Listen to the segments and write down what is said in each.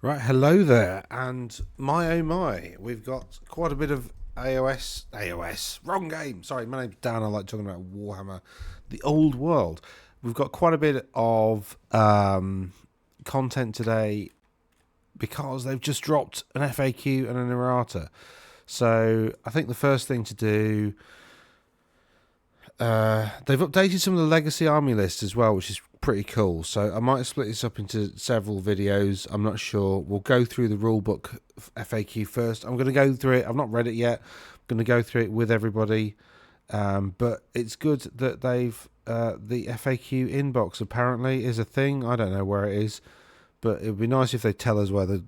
Right, hello there, and my oh my, we've got quite a bit of AOS, wrong game. Sorry, my name's Dan. I like talking about Warhammer, the old world. We've got quite a bit of content today because they've just dropped an FAQ and an errata. So I think the first thing to do, they've updated some of the legacy army lists as well, which is pretty cool. So I might split this up into several videos. I'm not sure. We'll go through the rulebook FAQ first. I'm going to go through it. I've not read it yet. I'm going to go through it with everybody. But it's good that they've the FAQ inbox apparently is a thing. I don't know where it is, but it would be nice if they tell us whether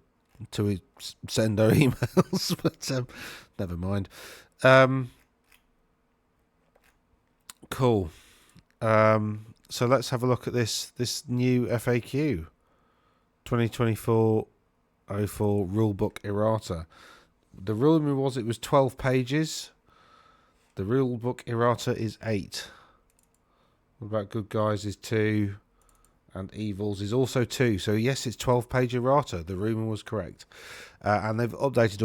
to send our emails. But never mind. Cool. So let's have a look at this new FAQ 2024-04 rulebook errata. The rule was it was 12 pages. The rulebook errata is 8. What about good guys is 2 and evils is also 2. So yes, it's 12-page errata. The rumor was correct. And they've updated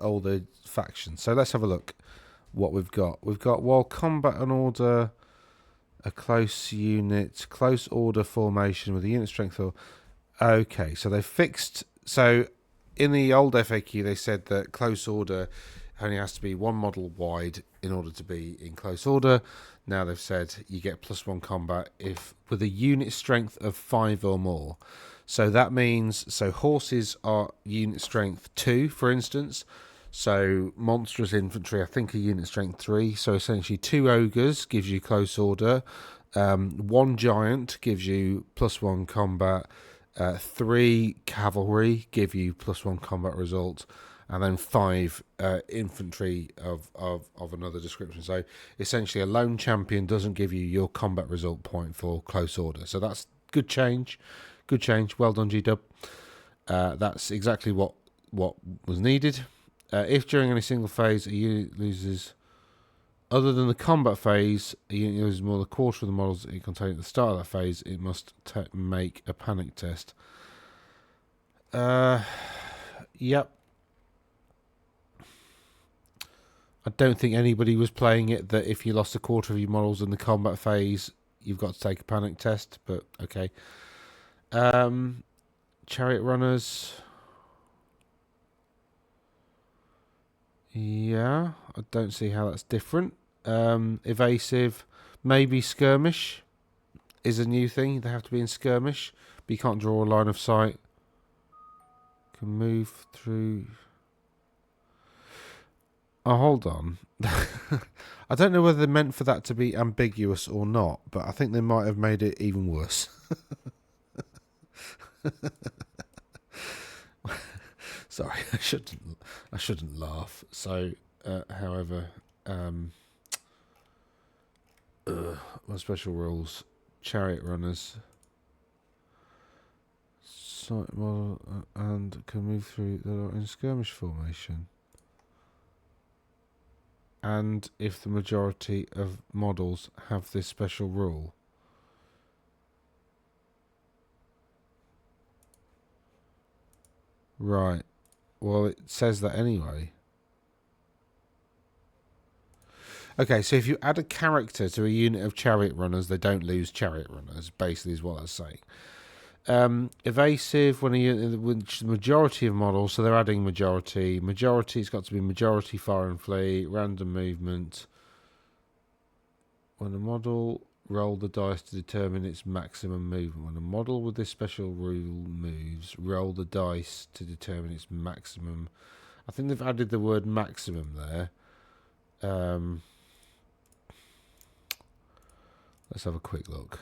all the factions. So let's have a look what we've got. We've got while combat and order, a close unit, close order formation with a unit strength. Okay, so they fixed. So in the old FAQ, they said that close order only has to be one model wide in order to be in close order. Now they've said you get +1 combat if with a unit strength of 5 or more. So that means horses are unit strength 2, for instance. So monstrous infantry, I think, a unit strength 3. So essentially 2 ogres gives you close order. 1 giant gives you +1 combat. 3 cavalry give you +1 combat result. And then 5 infantry of another description. So essentially a lone champion doesn't give you your combat result point for close order. So that's good change. Good change. Well done, G-Dub. That's exactly what was needed. If during any single phase a unit loses, other than the combat phase, a unit loses more than a quarter of the models it contained at the start of that phase, it must make a panic test. Yep. I don't think anybody was playing it that if you lost a quarter of your models in the combat phase, you've got to take a panic test, but okay. Chariot runners. Yeah, I don't see how that's different. Evasive, maybe skirmish is a new thing. They have to be in skirmish, but you can't draw a line of sight. Can move through. Oh, hold on. I don't know whether they meant for that to be ambiguous or not, but I think they might have made it even worse. Sorry, I shouldn't laugh. So, however, my special rules: chariot runners, sight model, and can move through the in skirmish formation. And if the majority of models have this special rule. Right. Well, it says that anyway. Okay, so if you add a character to a unit of chariot runners, they don't lose chariot runners, basically is what I was saying. Evasive, when the majority of models, so they're adding majority. Majority's got to be majority foreign fleet, random movement. When a model, roll the dice to determine its maximum movement. When a model with this special rule moves, roll the dice to determine its maximum. I think they've added the word maximum there. Let's have a quick look.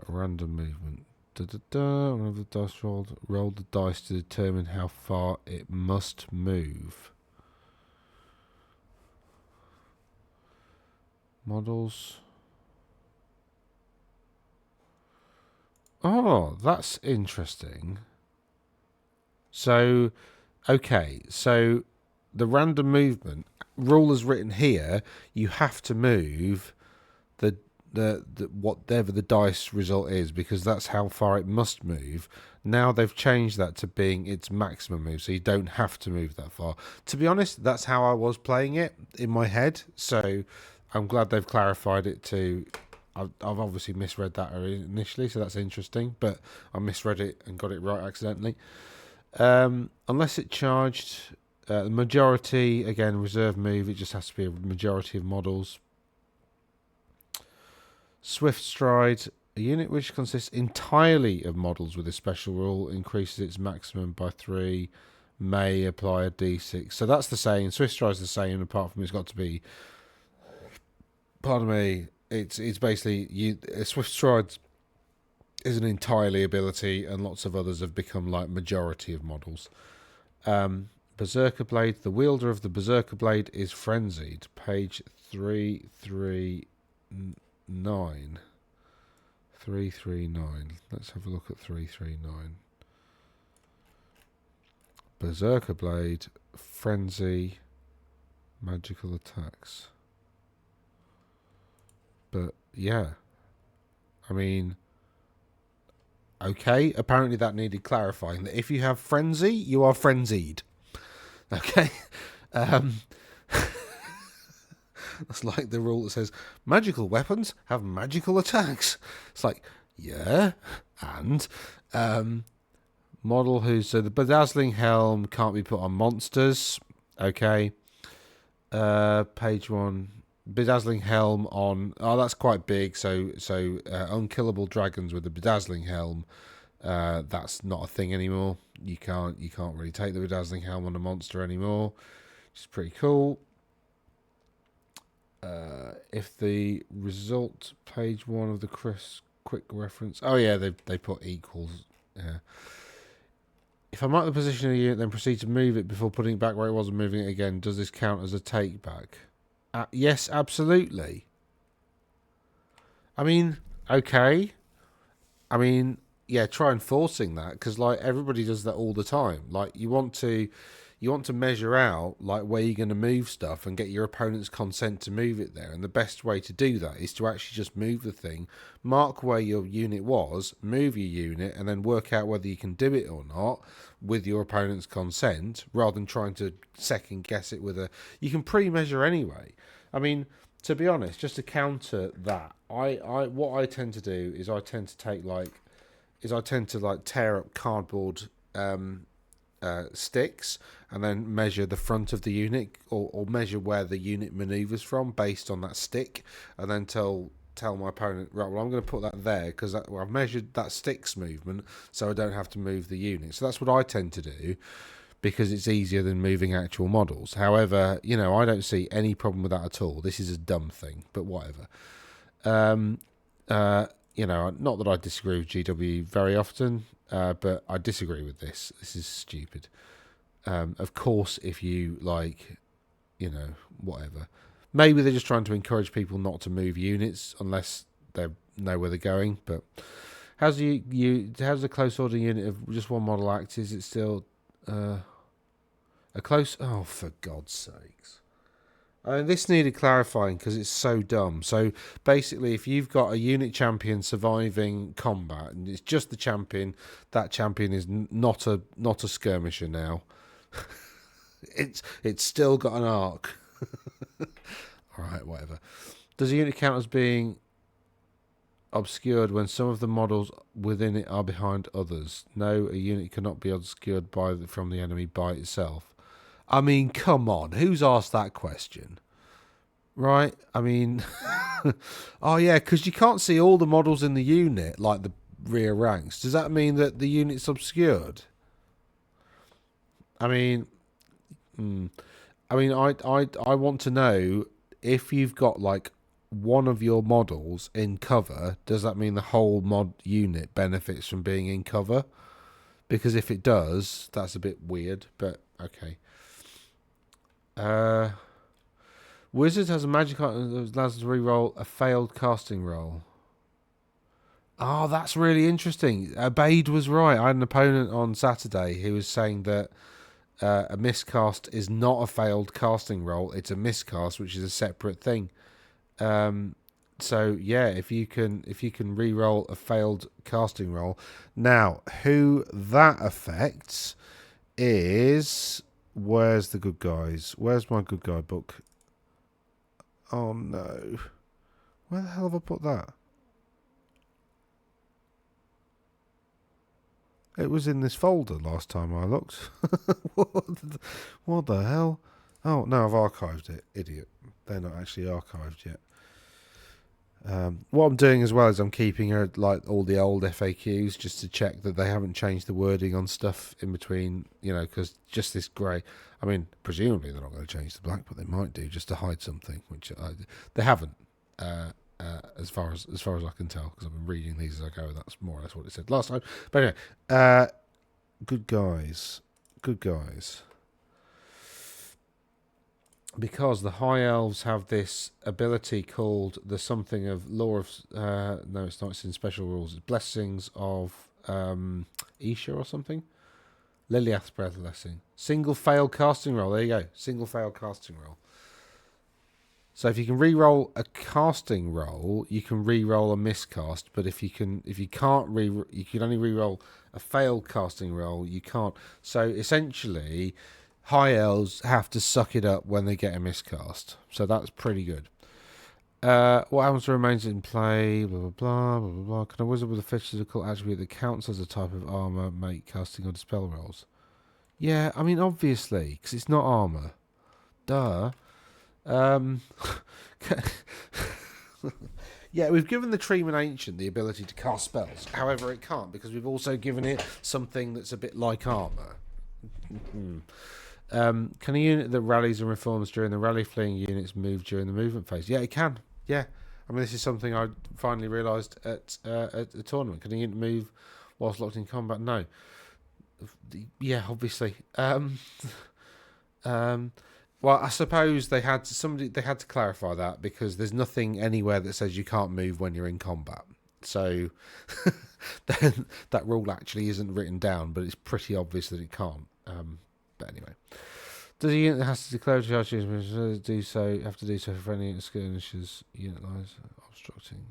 Random movement. Whenever the dice rolled, roll the dice to determine how far it must move. Models. Oh, that's interesting. So, okay, so the random movement rule is written here. You have to move whatever the dice result is, because that's how far it must move. Now they've changed that to being its maximum move, so you don't have to move that far. To be honest, that's how I was playing it in my head, so I'm glad they've clarified it to... I've obviously misread that initially, so that's interesting, but I misread it and got it right accidentally. Unless it charged... the majority, again, reserve move, it just has to be a majority of models. Swift Stride, a unit which consists entirely of models with a special rule, increases its maximum by 3, may apply a d6. So that's the same. Swift Stride's the same, apart from it's got to be... Pardon me. It's basically... Swift Stride is an entirely ability, and lots of others have become like majority of models. Berserker Blade. The wielder of the Berserker Blade is frenzied. Page 339. 339. Let's have a look at 339. Berserker Blade, frenzy, magical attacks. But yeah, I mean, okay. Apparently that needed clarifying. That if you have frenzy, you are frenzied. Okay. That's like the rule that says magical weapons have magical attacks. It's like, yeah, and model who's... So the bedazzling helm can't be put on monsters. Okay. Page 1. Bedazzling helm on... Oh, that's quite big. So unkillable dragons with the bedazzling helm. That's not a thing anymore. You can't really take the bedazzling helm on a monster anymore, which is pretty cool. If the result, page 1 of the quick reference... Oh yeah, they put equals. Yeah. If I mark the position of the unit, then proceed to move it before putting it back where it was and moving it again, does this count as a take back? Yes, absolutely. I mean, okay. I mean, yeah, try enforcing that, because like everybody does that all the time. Like you want to measure out like where you're going to move stuff and get your opponent's consent to move it there, and the best way to do that is to actually just move the thing, mark where your unit was, move your unit, and then work out whether you can do it or not with your opponent's consent, rather than trying to second guess it with a... You can pre-measure anyway. I mean, to be honest, just to counter that, what I tend to do is I tend to tear up cardboard sticks and then measure the front of the unit, or measure where the unit maneuvers from based on that stick, and then tell my opponent, right, well, I'm going to put that there because I've measured that stick's movement, so I don't have to move the unit. So that's what I tend to do, because it's easier than moving actual models. However, I don't see any problem with that at all. This is a dumb thing, but whatever. Not that I disagree with GW very often, but I disagree with this. This is stupid. Of course, if you whatever. Maybe they're just trying to encourage people not to move units unless they know where they're going. But how's the close order unit of just one model act? Is it still a close? Oh, for God's sakes! This needed clarifying because it's so dumb. So basically, if you've got a unit champion surviving combat and it's just the champion, that champion is not a skirmisher now. It's still got an arc. All right, whatever. Does a unit count as being obscured when some of the models within it are behind others? No, a unit cannot be obscured from the enemy by itself. I mean, come on, who's asked that question? Right? I mean, oh yeah, because you can't see all the models in the unit, like the rear ranks. Does that mean that the unit's obscured? I mean, I want to know, if you've got like one of your models in cover, does that mean the whole mod unit benefits from being in cover? Because if it does, that's a bit weird, but okay. Wizard has a magic item that allows us to reroll a failed casting roll. Oh, that's really interesting. Bade was right. I had an opponent on Saturday who was saying that a miscast is not a failed casting roll. It's a miscast, which is a separate thing. So yeah, if you can re-roll a failed casting roll. Now, who that affects is, where's the good guys? Where's my good guy book? Oh no. Where the hell have I put that? It was in this folder last time I looked. What the hell? Oh, no, I've archived it. Idiot. They're not actually archived yet. What I'm doing as well is I'm keeping like all the old FAQs just to check that they haven't changed the wording on stuff in between, because just this grey. I mean, presumably they're not going to change the black, but they might do just to hide something, which they haven't. As far as I can tell, because I've been reading these as I go. That's more or less what it said last time. But anyway, good guys. Because the High Elves have this ability called the something of Law of... no, it's not. It's in special rules. It's Blessings of Isha or something. Liliath's Blessing. Single failed casting roll. There you go. Single failed casting roll. So if you can re-roll a casting roll, you can re-roll a miscast. But if you can't you can only re-roll a failed casting roll. You can't. So essentially, High Elves have to suck it up when they get a miscast. So that's pretty good. What happens to remains in play? Blah blah blah blah blah blah. Can a wizard with a physical attribute that counts as a type of armor make casting or dispel rolls? Yeah, I mean obviously because it's not armor. Duh. Yeah, we've given the Treeman Ancient the ability to cast spells. However, it can't because we've also given it something that's a bit like armor. Can a unit that rallies and reforms during the rally fleeing units move during the movement phase? Yeah, it can. Yeah. I mean, this is something I finally realised at a tournament. Can a unit move whilst locked in combat? No. Yeah, obviously. Well, I suppose they had to clarify that because there's nothing anywhere that says you can't move when you're in combat. So then that rule actually isn't written down, but it's pretty obvious that it can't. But anyway, does a unit that has to declare a charge have to do so for any skirmishes unit lines obstructing?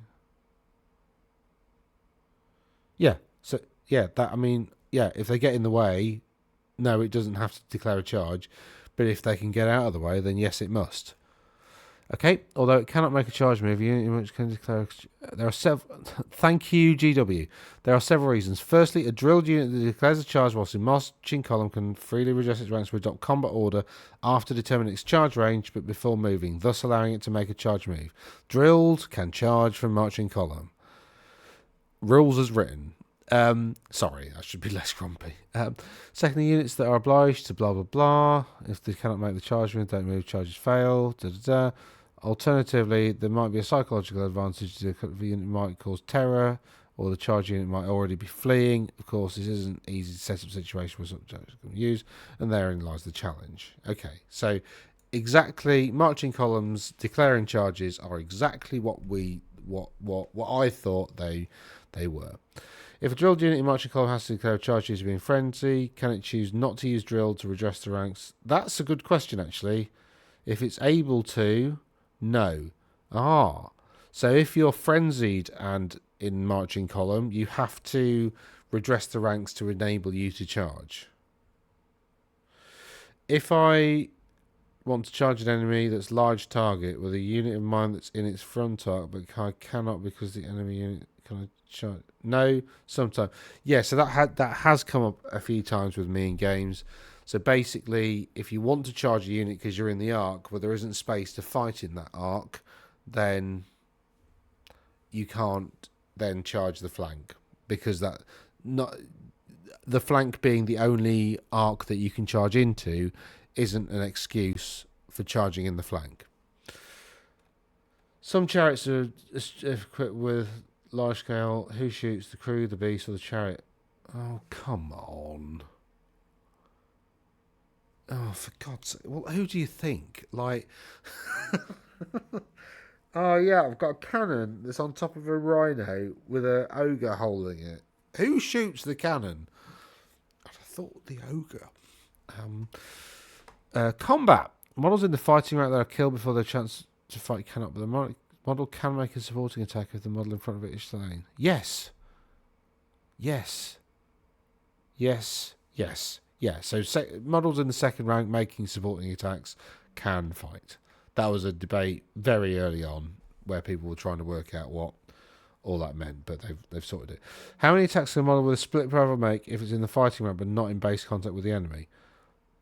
Yeah. So yeah, if they get in the way, no, it doesn't have to declare a charge. But if they can get out of the way, then yes, it must. Okay, although it cannot make a charge move, unit can declare. There are several. Thank you, GW. There are several reasons. Firstly, a drilled unit that declares a charge whilst in marching column can freely redress its ranks to adopt combat order after determining its charge range, but before moving, thus allowing it to make a charge move. Drilled can charge from marching column. Rules as written. Sorry, I should be less grumpy. Secondly, units that are obliged to blah blah blah. If they cannot make the charge move, don't move. Charges fail. Da da da. Alternatively, there might be a psychological advantage. The unit might cause terror, or the charge unit might already be fleeing. Of course, this isn't easy to set up a situation where subjects can use, and therein lies the challenge. Okay, so exactly, marching columns declaring charges are exactly what I thought they were. If a drilled unit in marching column has to declare a charge due to being frenzy, can it choose not to use drill to redress the ranks? That's a good question, actually. If it's able to, no. So if you're frenzied and in marching column, you have to redress the ranks to enable you to charge. If I want to charge an enemy that's large target with a unit in mind that's in its front arc, but I cannot because the enemy unit can I charge? No, sometimes. Yeah, so that has come up a few times with me in games. So basically, if you want to charge a unit because you're in the arc, but there isn't space to fight in that arc, then you can't then charge the flank because the flank being the only arc that you can charge into isn't an excuse for charging in the flank. Some chariots are equipped with large scale. Who shoots, the crew, the beast, or the chariot? Oh, come on. Oh, for God's sake. Well, who do you think? Like, oh yeah, I've got a cannon that's on top of a rhino with an ogre holding it. Who shoots the cannon? I thought the ogre. Combat. Models in the fighting rank that are killed before their chance to fight cannot be. The model Model can make a supporting attack if the model in front of it is slain. Yes. Yes. Yes. Yes. Yeah. So models in the second rank making supporting attacks can fight. That was a debate very early on where people were trying to work out what all that meant, but they've sorted it. How many attacks can a model with a split profile make if it's in the fighting rank but not in base contact with the enemy?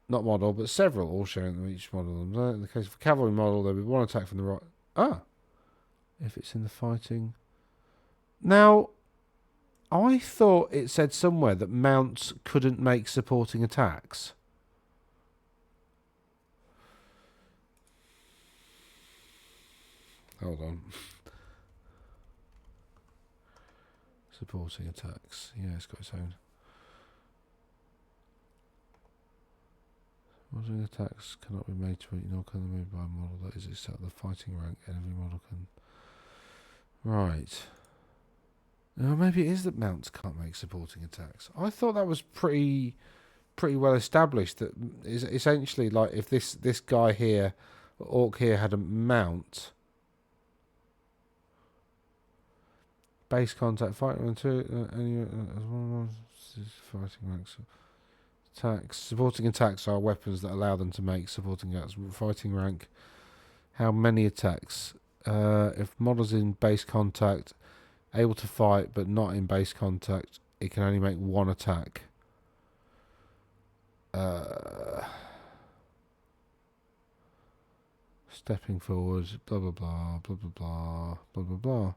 Not model, but several, all showing them each model. In the case of a cavalry model, there'll be one attack from the right. Ah, if it's in the fighting. Now, I thought it said somewhere that mounts couldn't make supporting attacks. Hold on. Supporting attacks. Yeah, it's got its own. Supporting attacks cannot be made to nor can be made by a model that is except the fighting rank. Every model can. Right. Now, maybe it is that mounts can't make supporting attacks. I thought that was pretty well established. That is essentially like if this guy here, orc here, had a mount. Base contact, fighting fighting ranks. Attacks. Supporting attacks are weapons that allow them to make supporting attacks. Fighting rank. How many attacks? If models in base contact, able to fight but not in base contact, it can only make one attack. Stepping forward, blah blah blah, blah blah blah, blah blah blah.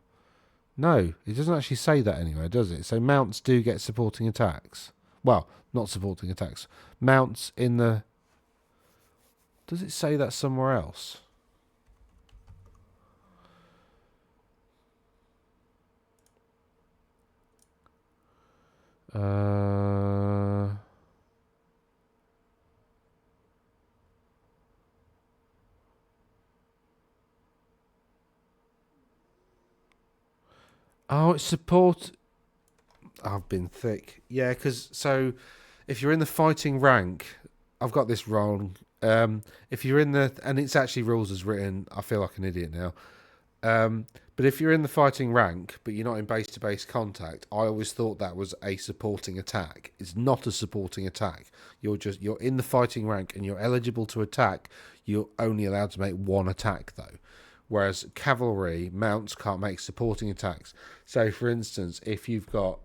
No, it doesn't actually say that anywhere, does it? So mounts do get supporting attacks. Well, not supporting attacks. Mounts in the... Does it say that somewhere else? Oh, it's support... I've been thick. Yeah, because so if you're in the fighting rank, I've got this wrong. If you're in the... And it's actually rules as written. I feel like an idiot now. But if you're in the fighting rank, but you're not in base-to-base contact, I always thought that was a supporting attack. It's not a supporting attack. You're in the fighting rank and you're eligible to attack. You're only allowed to make one attack, though. Whereas cavalry, mounts can't make supporting attacks. So, for instance, if you've got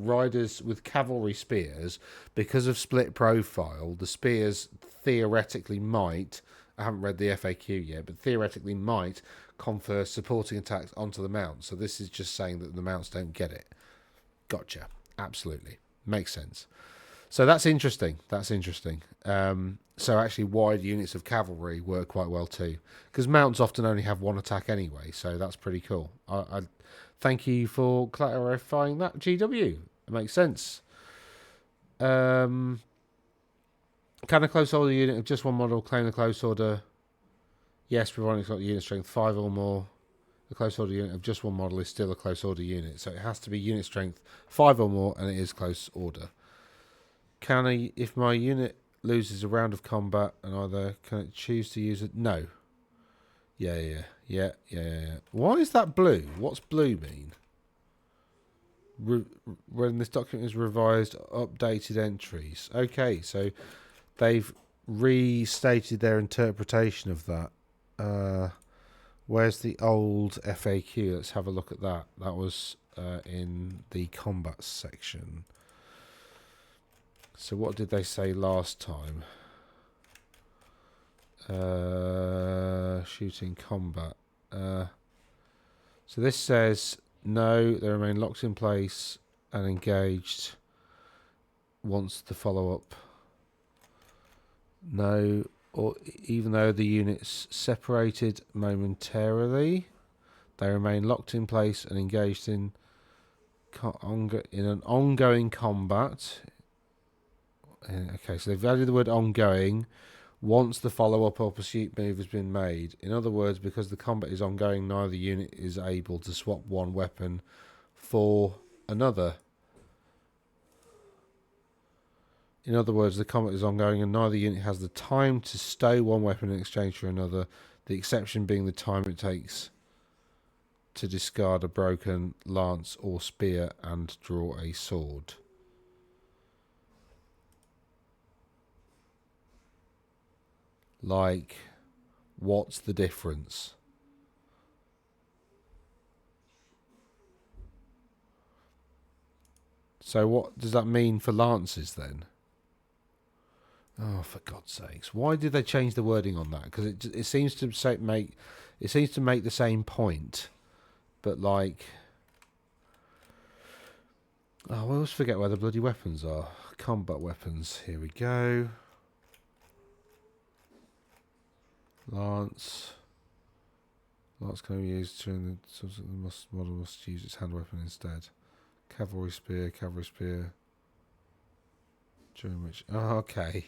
riders with cavalry spears, because of split profile, the spears theoretically might... I haven't read the FAQ yet, but theoretically might confer supporting attacks onto the mounts. So this is just saying that the mounts don't get it. Gotcha. Absolutely. Makes sense. So that's interesting. So actually wide units of cavalry work quite well too. Because mounts often only have one attack anyway. So that's pretty cool. I thank you for clarifying that, GW. It makes sense. Can a close order unit of just one model claim the close order? Yes, providing it's got unit strength 5 or more. The close order unit of just one model is still a close order unit. So it has to be unit strength 5 or more, and it is close order. If my unit loses a round of combat, and can it choose to use it? No. Yeah. Why is that blue? What's blue mean? When this document is revised, updated entries. Okay, so... They've restated their interpretation of that. Where's the old FAQ? Let's have a look at that. That was in the combat section. So what did they say last time? Shooting combat. So this says, no, they remain locked in place and engaged once the follow-up... No, or even though the units separated momentarily, they remain locked in place and engaged in an ongoing combat. Okay, so they've added the word ongoing once the follow-up or pursuit move has been made. In other words, because the combat is ongoing, neither unit is able to swap one weapon for another. In other words, the combat is ongoing and neither unit has the time to stow one weapon in exchange for another. The exception being the time it takes to discard a broken lance or spear and draw a sword. Like, what's the difference? So what does that mean for lances then? Oh, for God's sakes! Why did they change the wording on that? Because it seems to make the same point, but like, oh, I always forget where the bloody weapons are. Combat weapons. Here we go. Lance can be used during the model must use its hand weapon instead. Cavalry spear. During which, oh, okay.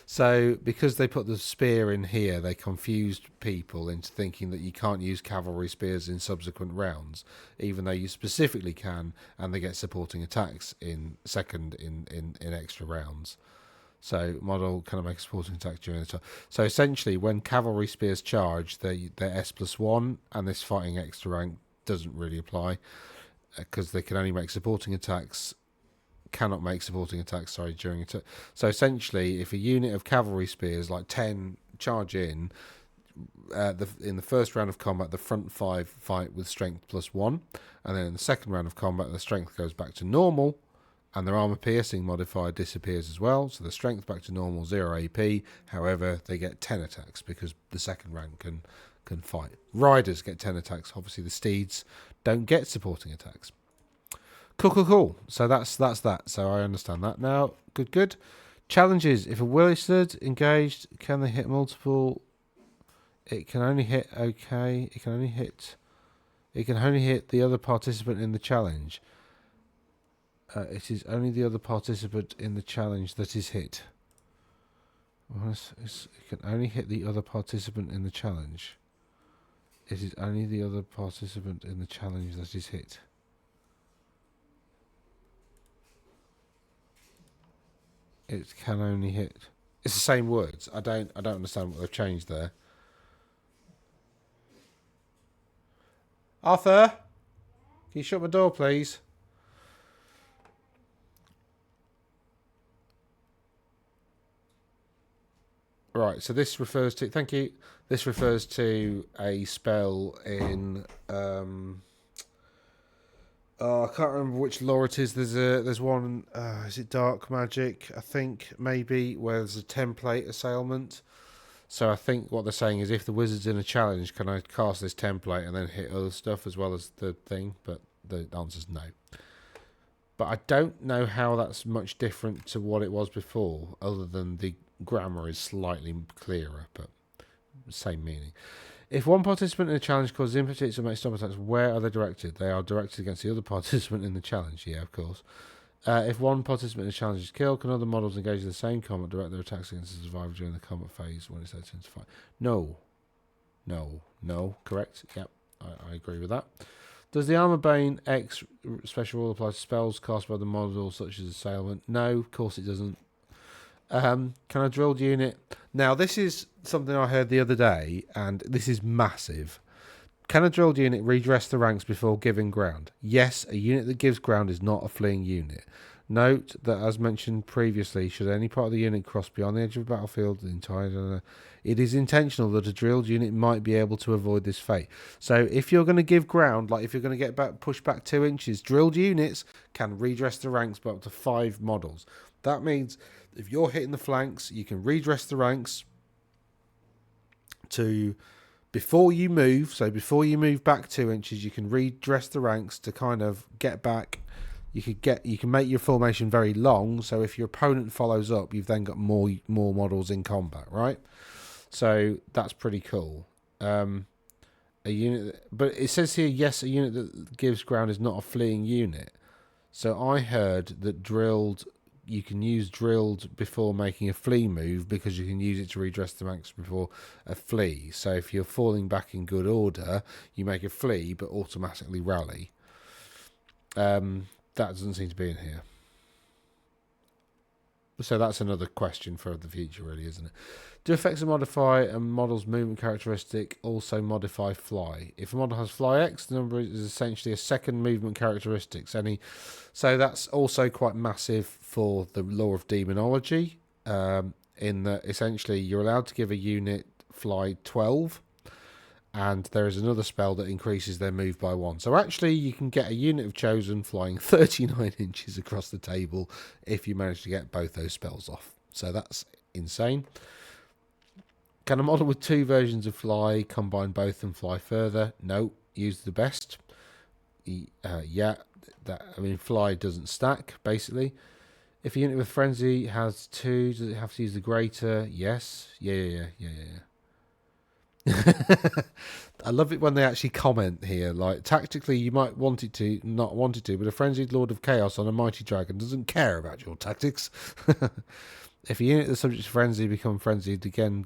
So because they put the spear in here, they confused people into thinking that you can't use cavalry spears in subsequent rounds, even though you specifically can, and they get supporting attacks in extra rounds. So model kind of make a supporting attack during the time. So essentially, when cavalry spears charge, they're S+1, and this fighting extra rank doesn't really apply because they can only make supporting attacks. Cannot make supporting attacks, during it. So essentially, if a unit of cavalry spears, like 10, charge in the first round of combat, the front 5 fight with strength +1, and then in the second round of combat, the strength goes back to normal, and their armor piercing modifier disappears as well. So the strength back to normal, 0 AP. However, they get 10 attacks because the second rank can fight. Riders get 10 attacks. Obviously, the steeds don't get supporting attacks. Cool. So that's that. So I understand that now. Good. Challenges. If a wizard engaged, can they hit multiple? It can only hit. Okay. It can only hit the other participant in the challenge. It is only the other participant in the challenge that is hit. It can only hit the other participant in the challenge. It is only the other participant in the challenge that is hit. It can only hit. It's the same words. I don't understand what they've changed there. Arthur, can you shut my door, please? Right. So this refers to. Thank you. This refers to a spell in. I can't remember which lore it is. There's one. Is it Dark Magic? I think maybe where there's a template assailment. So I think what they're saying is, if the wizard's in a challenge, can I cast this template and then hit other stuff as well as the thing? But the answer's no. But I don't know how that's much different to what it was before, other than the grammar is slightly clearer, but same meaning. If one participant in a challenge causes input hits or makes stop attacks, where are they directed? They are directed against the other participant in the challenge. Yeah, of course. If one participant in a challenge is killed, can other models engage in the same combat direct their attacks against the survivor during the combat phase when it's their turn to fight? No. Correct? Yep, I agree with that. Does the Armor Bane X special rule apply to spells cast by the model such as Assailment? No, of course it doesn't. Can a drilled unit... Now, this is something I heard the other day, and this is massive. Can a drilled unit redress the ranks before giving ground? Yes, a unit that gives ground is not a fleeing unit. Note that, as mentioned previously, should any part of the unit cross beyond the edge of the battlefield, it is intentional that a drilled unit might be able to avoid this fate. So if you're going to give ground, like if you're going to get pushed back 2 inches, drilled units can redress the ranks by up to 5 models. That means if you're hitting the flanks, you can redress the ranks to before you move. So before you move back 2 inches, you can redress the ranks to kind of get back. You can make your formation very long. So if your opponent follows up, you've then got more models in combat, right? So that's pretty cool. A unit, but it says here, yes, a unit that gives ground is not a fleeing unit. So I heard that you can use drilled before making a flee move because you can use it to redress the ranks before a flee. So if you're falling back in good order, you make a flee but automatically rally. That doesn't seem to be in here. So that's another question for the future, really, isn't it? Do effects that modify a model's movement characteristic also modify fly? If a model has fly X, the number is essentially a second movement characteristic. So that's also quite massive for the law of demonology, in that essentially you're allowed to give a unit fly 12, and there is another spell that increases their move by 1. So actually you can get a unit of Chosen flying 39 inches across the table if you manage to get both those spells off. So that's insane. Can a model with 2 versions of fly combine both and fly further? No, use the best. Yeah, fly doesn't stack, basically. If a unit with frenzy has 2, does it have to use the greater? Yes. Yeah. I love it when they actually comment here. Like, tactically, you might want it to, not want it to, but a frenzied Lord of Chaos on a mighty dragon doesn't care about your tactics. If a unit that's subject to frenzy become frenzied, again,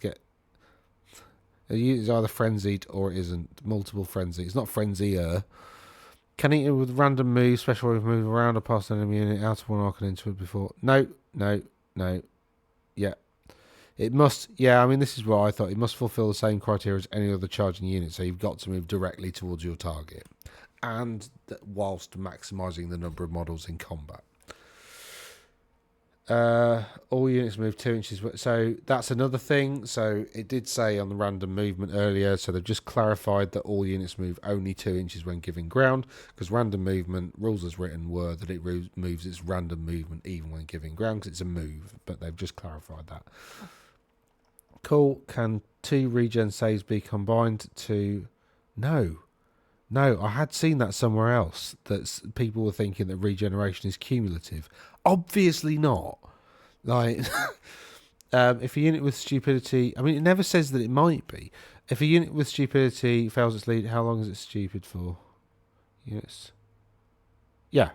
a unit is either frenzied or it isn't. Multiple frenzy. It's not frenzier. Can it with random move, special move around or past an enemy unit out of one arc and into it before? No. Yeah. It must, yeah, I mean, this is what I thought. It must fulfill the same criteria as any other charging unit, so you've got to move directly towards your target, and whilst maximising the number of models in combat. All units move 2 inches, so that's another thing. So it did say on the random movement earlier, so they've just clarified that all units move only 2 inches when giving ground, because random movement, rules as written were that it moves its random movement even when giving ground, because it's a move, but they've just clarified that. Cool. Can 2 regen saves be combined to... No, I had seen that somewhere else, that people were thinking that regeneration is cumulative. Obviously not. Like, if a unit with stupidity... I mean, it never says that it might be. If a unit with stupidity fails its lead, how long is it stupid for? Units. Yeah.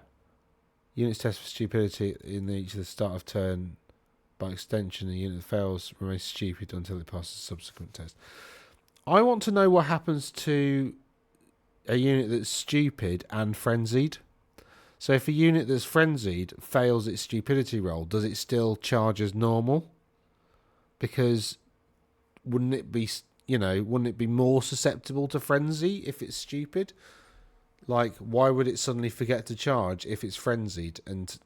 Units test for stupidity in each of the start of turn. By extension, the unit that fails remains stupid until it passes a subsequent test. I want to know what happens to a unit that's stupid and frenzied. So if a unit that's frenzied fails its stupidity roll, does it still charge as normal? Because wouldn't it be more susceptible to frenzy if it's stupid? Like, why would it suddenly forget to charge if it's frenzied? And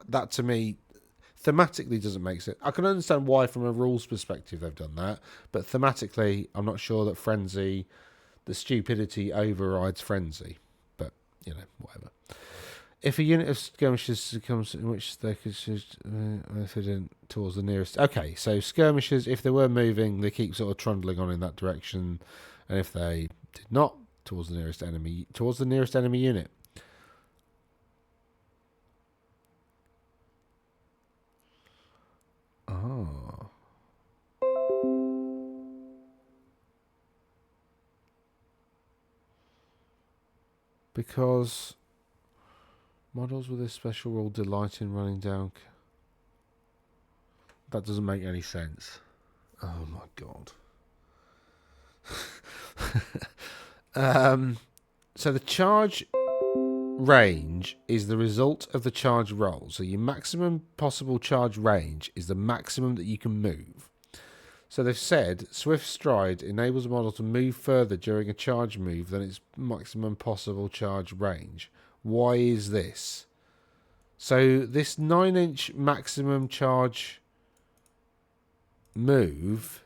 that, to me, thematically doesn't make sense. I can understand why from a rules perspective they've done that, but thematically I'm not sure that frenzy, the stupidity overrides frenzy. But, whatever. If a unit of skirmishers succumbs in which they could fit towards the nearest... Okay, so skirmishers, if they were moving, they keep sort of trundling on in that direction, and if they did not, towards the nearest enemy unit. Oh. Because models with this special rule delight in running down... That doesn't make any sense. Oh my god. So the charge range is the result of the charge roll. So your maximum possible charge range is the maximum that you can move. So they've said Swift Stride enables a model to move further during a charge move than its maximum possible charge range. Why is this? So this 9-inch maximum charge move...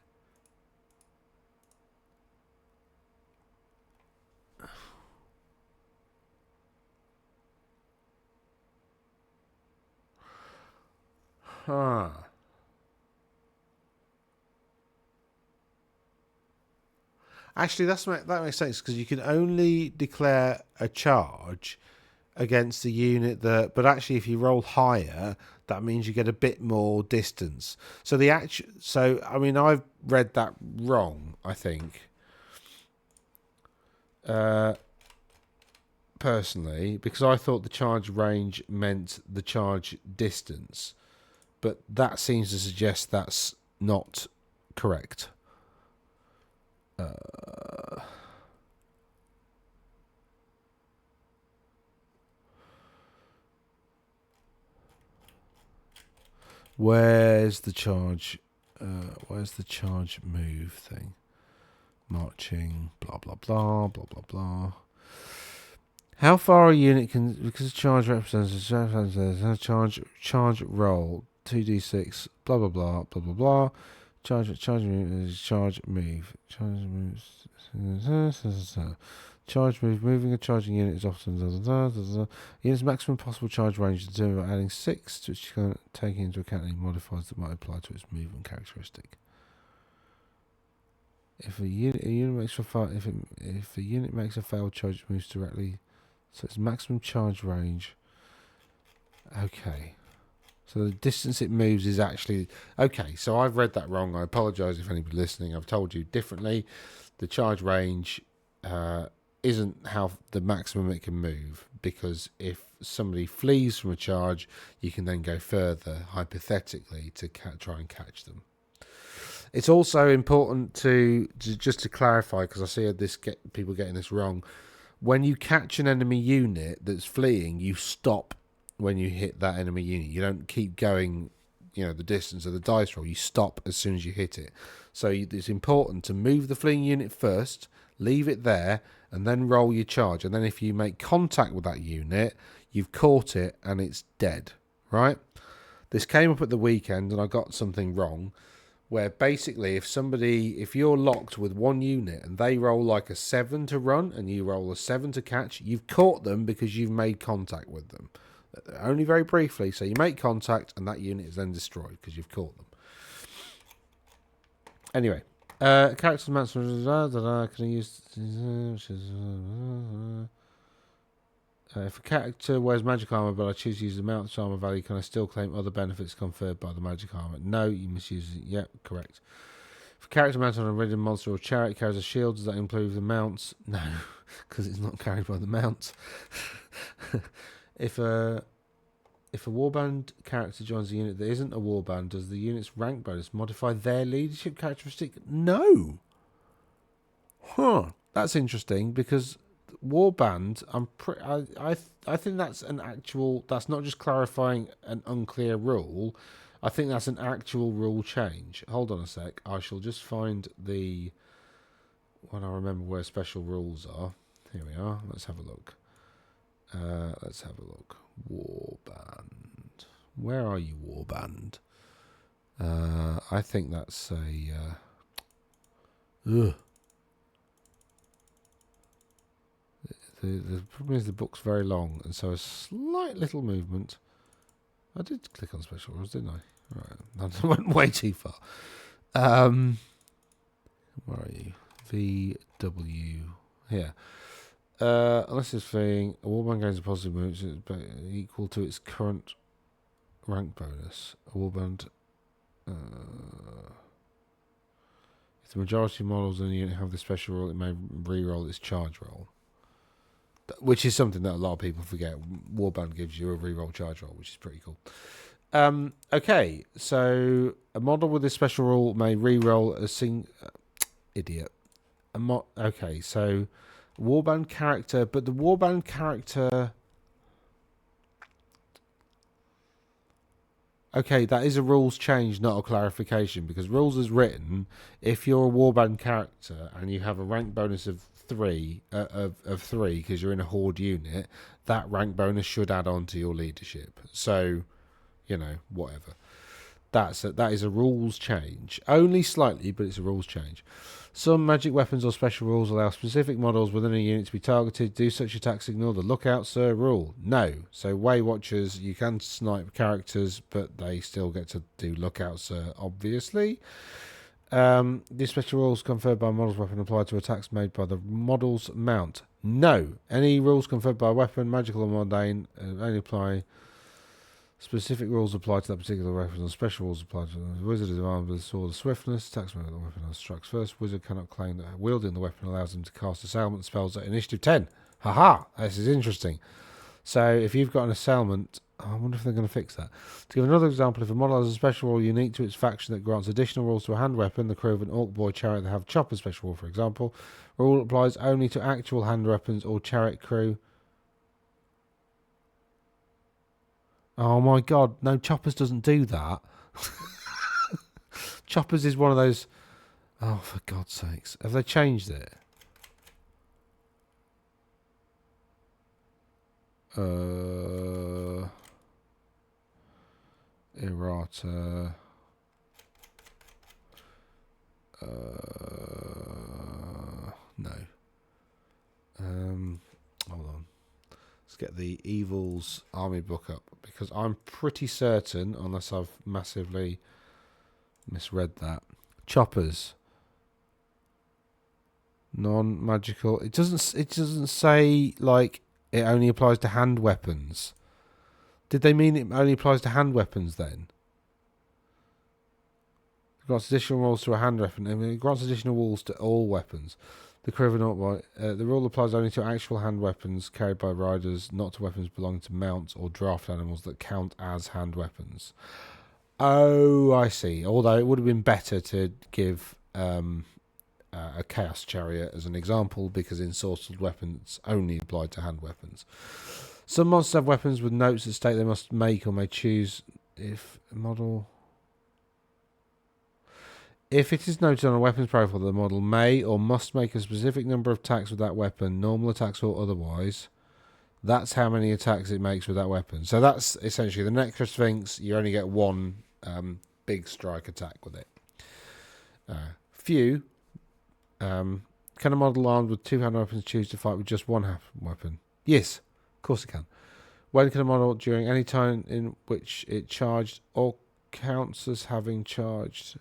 Huh. Actually, that makes sense, because you can only declare a charge against a unit that... But actually, if you roll higher, that means you get a bit more distance. So I've read that wrong, I think. Personally, because I thought the charge range meant the charge distance. But that seems to suggest that's not correct. Where's the charge? Where's the charge move thing? Marching, blah blah blah, blah blah blah. How far a unit can, because charge represents a charge roll 2d6, blah blah blah, blah blah blah. Charge move, charge move, charge move. Moving a charging unit is often unit's maximum possible charge range is determined by adding 6 to which you can take into account any modifiers that might apply to its movement characteristic. If a unit makes if a unit makes a failed charge, it moves directly. So it's maximum charge range. Okay. So the distance it moves is actually... Okay, so I've read that wrong. I apologise if anybody listening. I've told you differently. The charge range isn't how the maximum it can move, because if somebody flees from a charge, you can then go further, hypothetically, to try and catch them. It's also important to just to clarify, because I see people getting this wrong. When you catch an enemy unit that's fleeing, you stop when you hit that enemy unit. You don't keep going, the distance of the dice roll. You stop as soon as you hit it. So it's important to move the fleeing unit first, leave it there, and then roll your charge. And then if you make contact with that unit, you've caught it and it's dead, right? This came up at the weekend and I got something wrong, where basically if you're locked with one unit and they roll like a 7 to run and you roll a 7 to catch, you've caught them because you've made contact with them. Only very briefly. So you make contact and that unit is then destroyed because you've caught them. Anyway, characters amounts can I use... if a character wears magic armor but I choose to use the mount armor value, can I still claim other benefits conferred by the magic armor? No, you must use it. Yep, correct. If a character mounted on a ridden monster or chariot carries a shield, does that include the mounts? No, because it's not carried by the mounts. If a warband character joins a unit that isn't a warband, does the unit's rank bonus modify their leadership characteristic? No. That's interesting, because warband, I think that's an actual... That's not just clarifying an unclear rule. I think that's an actual rule change. Hold on a sec. I shall just find when I remember where special rules are. Here we are. Let's have a look. Warband. Where are you, warband? I think that's a... The problem is the book's very long, and so a slight little movement. I did click on special rules, didn't I? Right, I went way too far. Where are you? VW. Here. Unless it's fleeing, a warband gains a positive movement equal to its current rank bonus. A warband... if the majority of models in the unit have this special rule, it may re-roll its charge roll. Which is something that a lot of people forget. Warband gives you a re-roll charge roll, which is pretty cool. Okay, so a model with this special rule may re-roll a idiot. Okay, so warband character, but the warband character... Okay, that is a rules change, not a clarification, because rules is written, if you're a warband character and you have a rank bonus of 3 because you're in a horde unit, that rank bonus should add on to your leadership. So, whatever. That is a rules change. Only slightly, but it's a rules change. Some magic weapons or special rules allow specific models within a unit to be targeted. Do such attacks ignore the lookout, sir rule? No. So, Way Watchers, you can snipe characters, but they still get to do lookout, sir, obviously. These special rules conferred by a model's weapon apply to attacks made by the model's mount. No. Any rules conferred by a weapon, magical or mundane, only apply. Specific rules apply to that particular weapon, and special rules apply to the wizard is armed with a sword of swiftness. Attacks made with the weapon are strikes first. Wizard cannot claim that wielding the weapon allows him to cast assailment spells at initiative 10. Haha! This is interesting. So if you've got an assailment... I wonder if they're going to fix that. To give another example, if a model has a special rule unique to its faction that grants additional rules to a hand weapon, the crew of an Orc Boy chariot that have chopper special rule, for example, rule applies only to actual hand weapons or chariot crew. Oh my god, no, choppers doesn't do that. Choppers is one of those. Oh, for God's sakes. Have they changed it? Errata. No. Hold on. Let's get the Evils army book up, because I'm pretty certain, unless I've massively misread that. Choppers. Non-magical. It doesn't say like it only applies to hand weapons. Did they mean it only applies to hand weapons then? It grants additional rules to a hand weapon. I mean, it grants additional rules to all weapons. The rule applies only to actual hand weapons carried by riders, not to weapons belonging to mounts or draft animals that count as hand weapons. Oh, I see. Although it would have been better to give a Chaos Chariot as an example, because ensorcelled weapons only apply to hand weapons. Some monsters have weapons with notes that state they must make or may choose if model. If it is noted on a weapons profile that the model may or must make a specific number of attacks with that weapon, normal attacks or otherwise, that's how many attacks it makes with that weapon. So that's essentially the Necrosphinx. You only get one big strike attack with it. Can a model armed with two hand weapons choose to fight with just one hand weapon? Yes, of course it can. When can a model, during any time in which it charged or counts as having charged?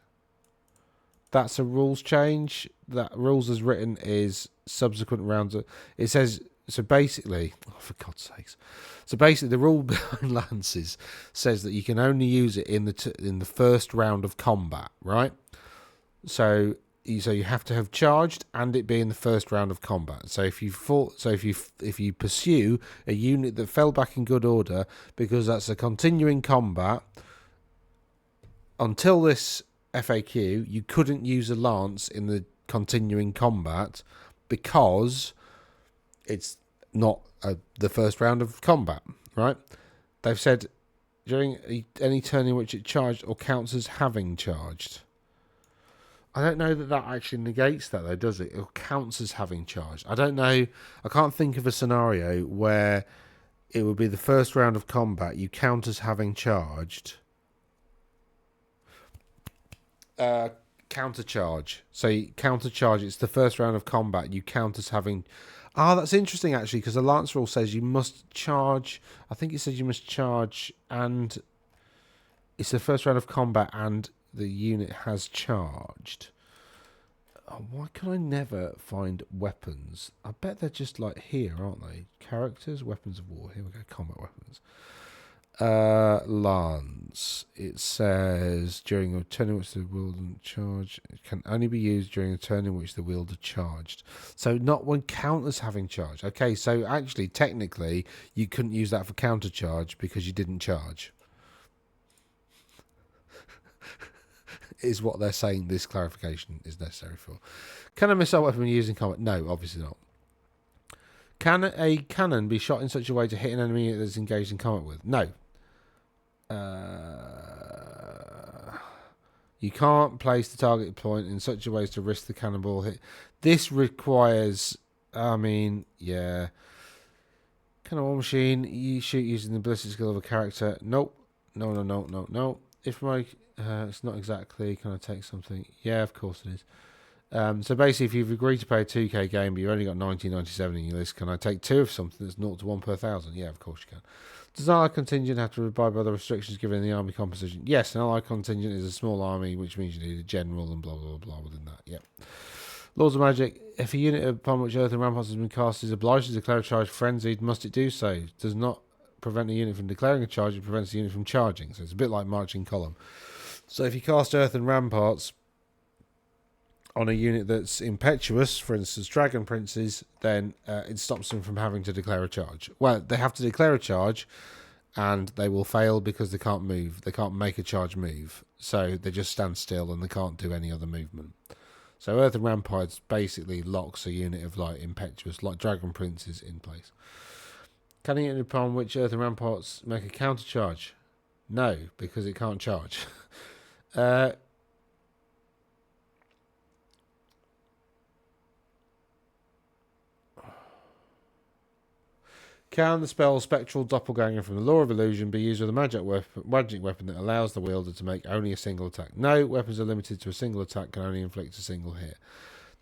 That's a rules change. That rules as written is subsequent rounds. It says, so basically, oh, for God's sakes. So basically, the rule behind lances says that you can only use it in the first round of combat, right? So you have to have charged and it be in the first round of combat. So if you pursue a unit that fell back in good order, because that's a continuing combat, until this FAQ, you couldn't use a lance in the continuing combat because it's not the first round of combat, right? They've said during any turn in which it charged or counts as having charged. I don't know that actually negates that, though, does it? It counts as having charged. I don't know. I can't think of a scenario where it would be the first round of combat, you count as having charged. Countercharge. So countercharge, it's the first round of combat, you count as having... that's interesting, actually, because the Lance rule says you must charge... I think it says you must charge and... It's the first round of combat and the unit has charged. Oh, why can I never find weapons? I bet they're just like here, aren't they? Characters, weapons of war. Here we go, combat weapons. Lance. It says during a turn in which the wielder charge, it can only be used during a turn in which the wielder charged. So not when counters having charged. Okay, so actually, technically, you couldn't use that for counter charge because you didn't charge. Is what they're saying this clarification is necessary for. Can a missile weapon be used in combat? No, obviously not. Can a cannon be shot in such a way to hit an enemy that's engaged in combat with? No. You can't place the target point in such a way as to risk the cannonball hit. This requires, Can a war machine you shoot using the ballistic skill of a character? Nope. No. If my... it's not exactly, can I take something? Yeah, of course it is. So basically, if you've agreed to play a 2K game, but you've only got 1997 in your list, can I take 2 of something that's 0 to 1 per 1,000? Yeah, of course you can. Does an allied contingent have to abide by the restrictions given in the army composition? Yes, an allied contingent is a small army, which means you need a general and blah, blah, blah within that. Yep. Laws of Magic. If a unit upon which Earth and Ramparts has been cast is obliged to declare a charge frenzied, must it do so? Does not prevent a unit from declaring a charge, it prevents the unit from charging. So it's a bit like marching column. So if you cast Earth and Ramparts on a unit that's impetuous, for instance, Dragon Princes, then it stops them from having to declare a charge. Well, they have to declare a charge, and they will fail because they can't move. They can't make a charge move. So they just stand still and they can't do any other movement. So Earth and Ramparts basically locks a unit of like impetuous, like Dragon Princes in place. Can a unit upon which Earth and Ramparts make a counter charge? No, because it can't charge. Can the spell Spectral Doppelganger from the Law of Illusion be used with a magic weapon that allows the wielder to make only a single attack? No, weapons are limited to a single attack, can only inflict a single hit.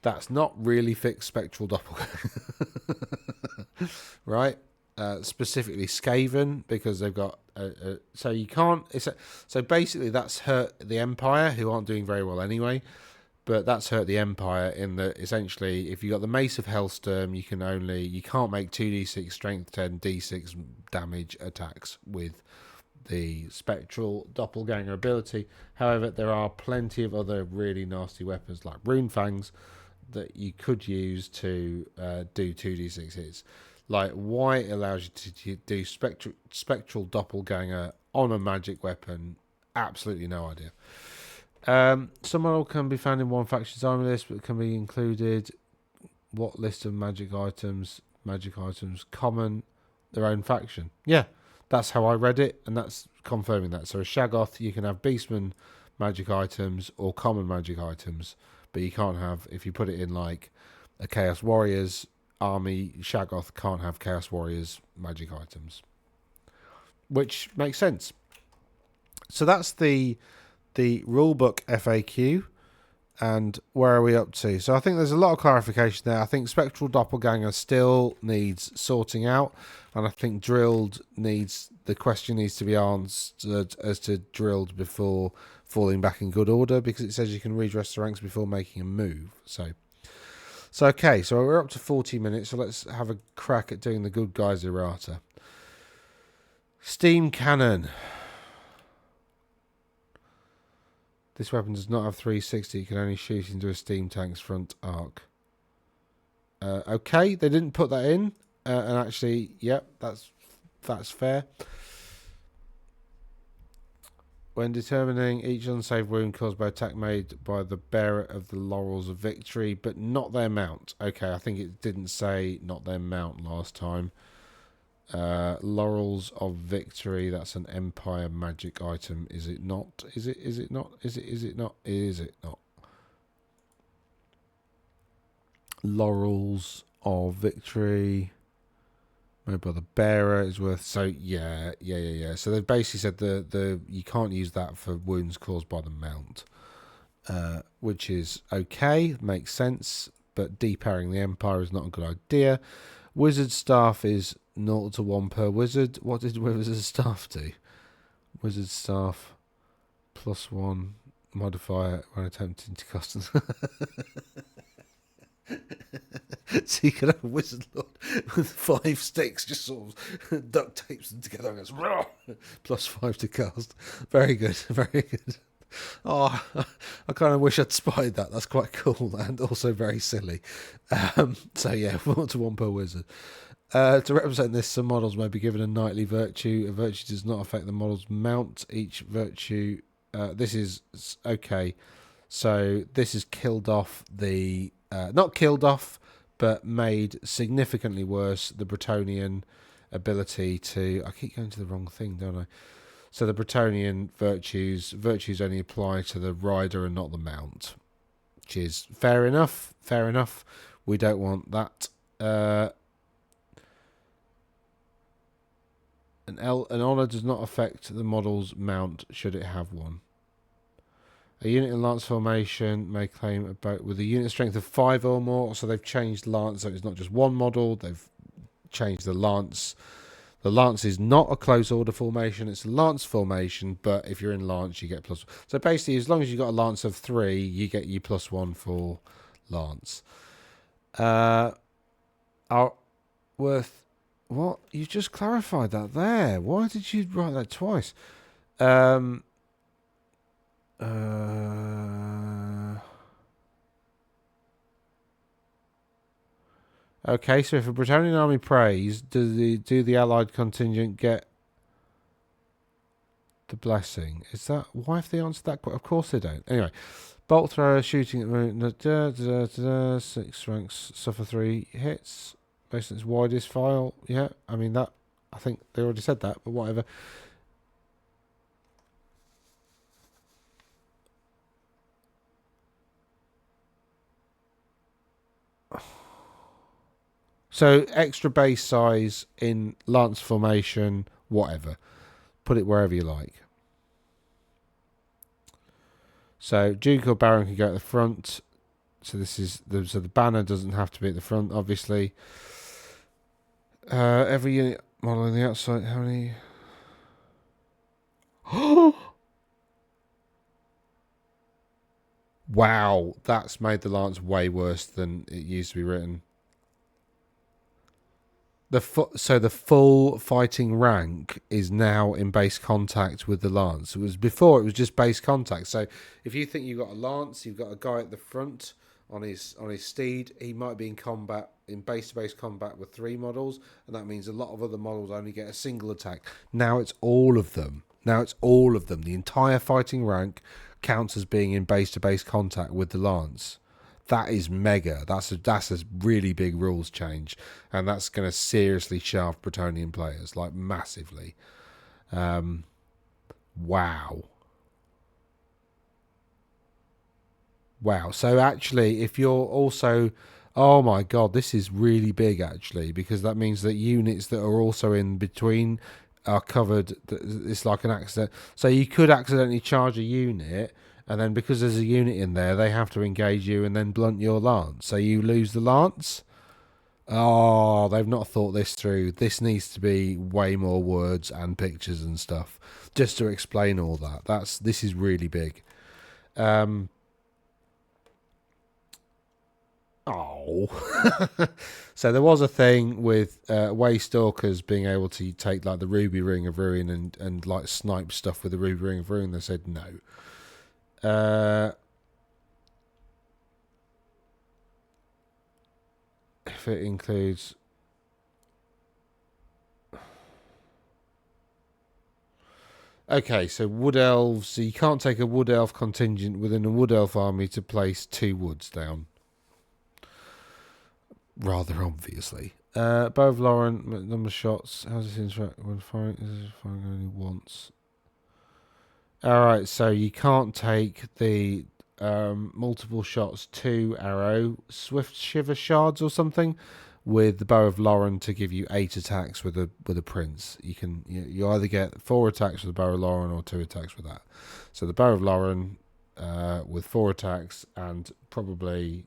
That's not really fixed Spectral Doppelganger. Right? Specifically Skaven, because they've got... so you can't... so basically that's hurt the Empire, who aren't doing very well anyway. But that's hurt the Empire in that essentially, if you got the Mace of Hellstorm, you can't make 2d6 strength 10 d6 damage attacks with the Spectral Doppelganger ability. However, there are plenty of other really nasty weapons like Rune Fangs that you could use to do 2d6 hits. Like why it allows you to do Spectral Doppelganger on a magic weapon, absolutely no idea. Some model can be found in one faction's army list, but can be included. What list of magic items? Common, their own faction. Yeah, that's how I read it, and that's confirming that. So a Shaggoth, you can have Beastman magic items or common magic items, but you can't have, if you put it in like a Chaos Warriors army, Shaggoth can't have Chaos Warriors magic items, which makes sense. So that's the rulebook FAQ, and where are we up to? So I think there's a lot of clarification there. I think Spectral Doppelganger still needs sorting out, and I think the question needs to be answered as to drilled before falling back in good order, because it says you can redress the ranks before making a move. So okay, so we're up to 40 minutes, so let's have a crack at doing the good guys errata. Steam Cannon. This weapon does not have 360. You can only shoot into a steam tank's front arc. Okay, they didn't put that in. And actually, yep, that's fair. When determining each unsaved wound caused by attack made by the bearer of the Laurels of Victory, but not their mount. Okay, I think it didn't say not their mount last time. Laurels of Victory, that's an Empire magic item, is it not? Is it not? Laurels of Victory made by the bearer is worth, so yeah. So they basically said the you can't use that for wounds caused by the mount, which is okay, makes sense, but deparring the Empire is not a good idea. Wizard staff is 0 to 1 per wizard. What did wizard staff do? Wizard staff +1 modifier when attempting to custom. So you can have a wizard lord with 5 sticks, just sort of duct tapes them together and goes +5 to cast. Very good, very good. Oh, I kind of wish I'd spied that. That's quite cool and also very silly. So yeah, 0 to 1 per wizard. To represent this, some models may be given a knightly virtue. A virtue does not affect the model's mount. Each virtue... this is... Okay. So this has killed off the... not killed off, but made significantly worse the Bretonnian ability to... I keep going to the wrong thing, don't I? So the Bretonnian virtues only apply to the rider and not the mount, which is fair enough. Fair enough. We don't want that. An honour does not affect the model's mount should it have one. A unit in lance formation may claim a boat with a unit strength of 5 or more. So they've changed lance, so it's not just one model. They've changed the lance. The lance is not a close order formation. It's a lance formation, but if you're in lance, you get +1. So basically, as long as you've got a lance of 3, you get you +1 for lance. Are worth... What? You just clarified that there. Why did you write that twice? Okay, so if a Bretonnian army prays, do the allied contingent get the blessing? Is that... Why have they answered that? Of course they don't. Anyway, bolt thrower shooting at 6 ranks, suffer 3 hits based on its widest file. Yeah, I mean that... I think they already said that, but whatever. So extra base size in lance formation, whatever. Put it wherever you like. So Duke or Baron can go at the front. So this is so the banner doesn't have to be at the front, obviously. Every unit model on the outside. How many? Wow, that's made the lance way worse than it used to be written. So the full fighting rank is now in base contact with the lance. It was before, it was just base contact. So if you think you've got a lance, you've got a guy at the front on his steed, he might be in combat, in base to base combat with 3 models, and that means a lot of other models only get a single attack. Now it's all of them. The entire fighting rank counts as being in base to base contact with the lance. That is mega. That's a really big rules change, and that's going to seriously shaft Bretonnian players, like massively. Wow. So actually, if you're also, oh my god, this is really big actually, because that means that units that are also in between are covered. It's like an accident. So you could accidentally charge a unit, and then because there's a unit in there, they have to engage you and then blunt your lance. So you lose the lance. Oh, they've not thought this through. This needs to be way more words and pictures and stuff just to explain all that. This is really big. Oh. So there was a thing with way stalkers being able to take like the Ruby Ring of Ruin and like snipe stuff with the Ruby Ring of Ruin. They said no. If it includes... Okay, so wood elves. So you can't take a wood elf contingent within a wood elf army to place 2 woods down. Rather obviously. Bow of Lauren, number of shots. How does it interact when firing? Is it firing only once? Alright, so you can't take the multiple shots 2 arrow Swift Shiver Shards or something with the Bow of Lauren to give you 8 attacks with a prince. You either get 4 attacks with the Bow of Lauren or 2 attacks with that. So the Bow of Lauren with 4 attacks and probably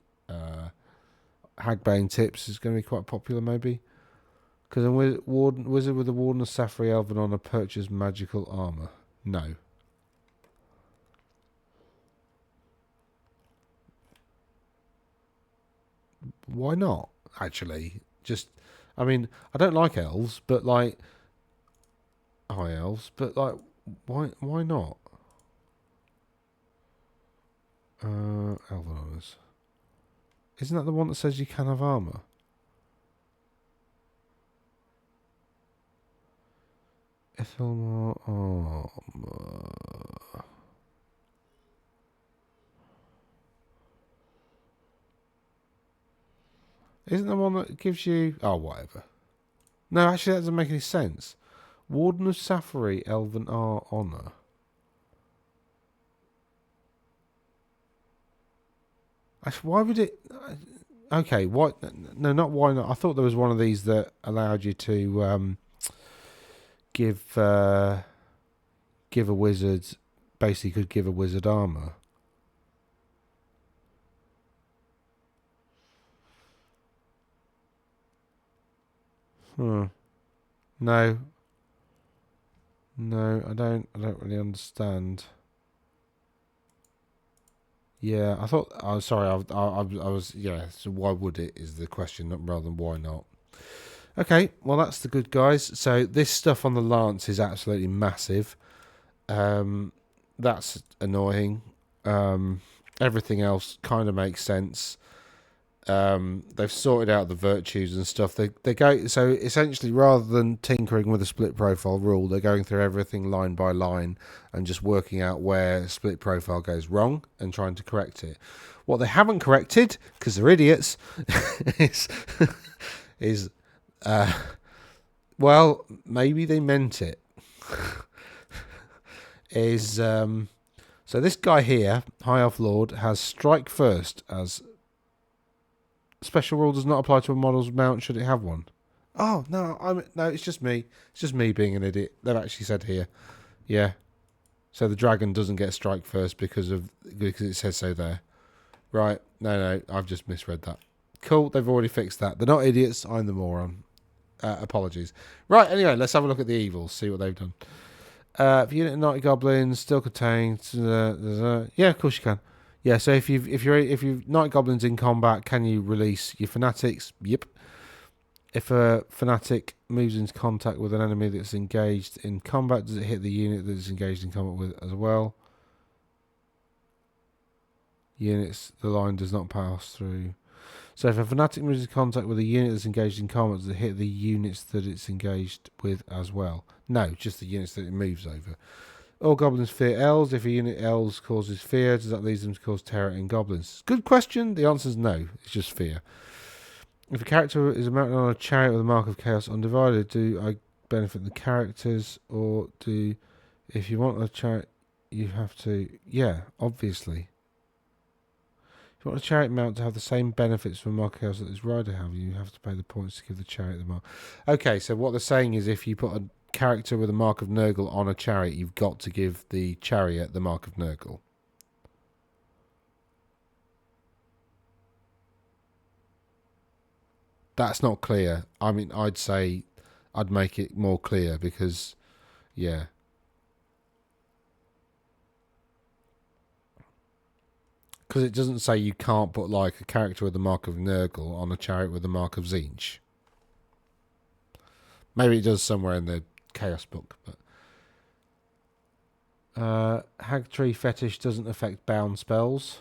Hagbane Tips is going to be quite popular maybe. Because a wizard with the Warden of Safri Elven on a purchase magical armor. No. Why not? Actually, I mean, I don't like elves, but like high elves, but like, why not? Elven honors. Isn't that the one that says you can have armor? Ethelmar armor. Isn't the one that gives you... Oh, whatever. No, actually, that doesn't make any sense. Warden of Safari, Elven Honor. Actually, why would it... Okay, why... No, not why not. I thought there was one of these that allowed you to give a wizard... Basically could give a wizard armor. No. I don't really understand. Yeah, I thought... Oh, sorry, I was... Yeah, so why would it is the question, rather than why not. Okay, well, that's the good guys. So this stuff on the lance is absolutely massive. That's annoying. Everything else kind of makes sense. They've sorted out the virtues and stuff. They go... So essentially, rather than tinkering with a split profile rule, they're going through everything line by line and just working out where split profile goes wrong and trying to correct it. What they haven't corrected, because they're idiots, is well, maybe they meant it. So this guy here, High Elf Lord, has Strike First as Special rule does not apply to a model's mount should it have one. Oh no, no, it's just me. It's just me being an idiot. They've actually said here, yeah. So the dragon doesn't get strike first because it says so there. Right? No, I've just misread that. Cool. They've already fixed that. They're not idiots. I'm the moron. Apologies. Right. Anyway, let's have a look at the evils. See what they've done. If you unit 90 goblins, still contained. Yeah, of course you can. Yeah. So if you've 90 goblins in combat, can you release your fanatics? Yep. If a fanatic moves into contact with an enemy that's engaged in combat, does it hit the unit that is engaged in combat with as well? Units, the line does not pass through. So if a fanatic moves into contact with a unit that's engaged in combat, does it hit the units that it's engaged with as well? No, just the units that it moves over. All goblins fear elves. If a unit elves causes fear, does that lead them to cause terror in goblins? Good question. The answer is no. It's just fear. If a character is mounted on a chariot with a mark of chaos undivided, do I benefit the characters, or do, if you want a chariot, you have to, yeah, obviously. If you want a chariot mount to have the same benefits from mark of chaos that its rider have, you have to pay the points to give the chariot the mark. Okay, so what they're saying is if you put a character with a mark of Nurgle on a chariot, you've got to give the chariot the mark of Nurgle. That's not clear. I mean, I'd say I'd make it more clear because, yeah. Because it doesn't say you can't put like a character with the mark of Nurgle on a chariot with the mark of Tzeentch. Maybe it does somewhere in the Chaos book, but Hag Tree Fetish doesn't affect bound spells.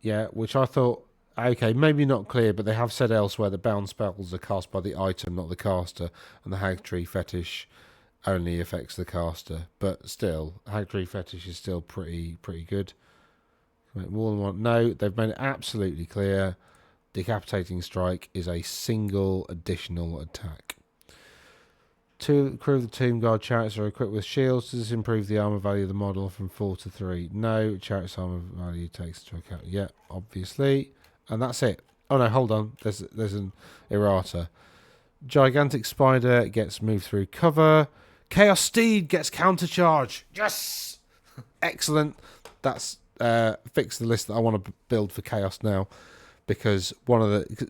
Yeah, which I thought, okay, maybe not clear, but they have said elsewhere that bound spells are cast by the item, not the caster, and the Hag Tree Fetish only affects the caster. But still, Hag Tree Fetish is still pretty good. More than one? No, they've made it absolutely clear. Decapitating Strike is a single additional attack. Two crew of the Tomb Guard chariots are equipped with shields. Does this improve the armor value of the model from 4 to 3? No. Chariot's armor value takes into account. Yeah, obviously. And that's it. Oh no, hold on. There's an errata. Gigantic Spider gets moved through cover. Chaos Steed gets countercharge. Yes! Excellent. That's fixed the list that I want to build for Chaos now. Because